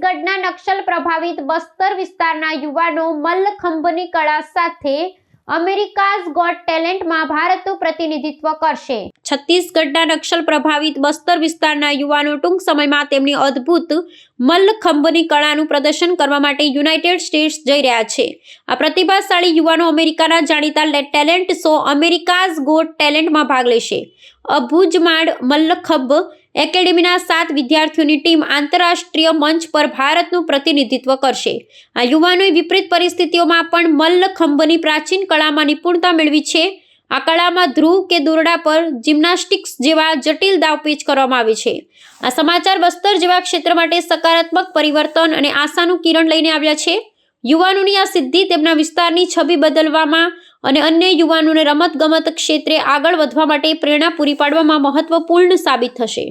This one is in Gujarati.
છત્તીસગઢના નક્સલ પ્રભાવિત બસ્તર વિસ્તારના યુવાનો મલ્લખંભની કળા સાથે અમેરિકાઝ ગોટ ટેલેન્ટમાં ભારતનું પ્રતિનિધિત્વ કરશે। છત્તીસગઢના નક્સલ પ્રભાવિત બસ્તર વિસ્તારના યુવાનો ટૂંક સમયમાં તેમની અદ્ભુત મલ્લખંભની કળાનું પ્રદર્શન કરવા માટે યુનાઇટેડ સ્ટેટ્સ જઈ રહ્યા છે। આ પ્રતિભાશાળી યુવાનો અમેરિકાના જાણીતા ટેલેન્ટ શો અમેરિકાઝ ગોટ ટેલેન્ટમાં ભાગ લેશે। અભુજમાડ મલ્લખંભ એકેડેમીના 7 વિદ્યાર્થીઓની ટીમ આંતરરાષ્ટ્રીય મંચ પર ભારતનું પ્રતિનિધિત્વ કરશે। આ યુવાનોએ વિપરીત પરિસ્થિતિઓમાં પણ મલ્લખંભની પ્રાચીન કળામાં નિપુણતા મેળવી છે। આ કળામાં ધ્રુવ કે દોરડા પર જિમ્નાસ્ટિક્સ જેવા જટિલ દાવપેચ કરવામાં આવે છે। આ સમાચાર બસ્તર જેવા ક્ષેત્ર માટે સકારાત્મક પરિવર્તન અને આશાનું કિરણ લઈને આવ્યા છે। યુવાનોની આ સિદ્ધિ તેમના વિસ્તારની છબી બદલવામાં અને અન્ય યુવાનોને રમતગમત ક્ષેત્રે આગળ વધવા માટે પ્રેરણા પૂરી પાડવામાં મહત્વપૂર્ણ સાબિત થશે।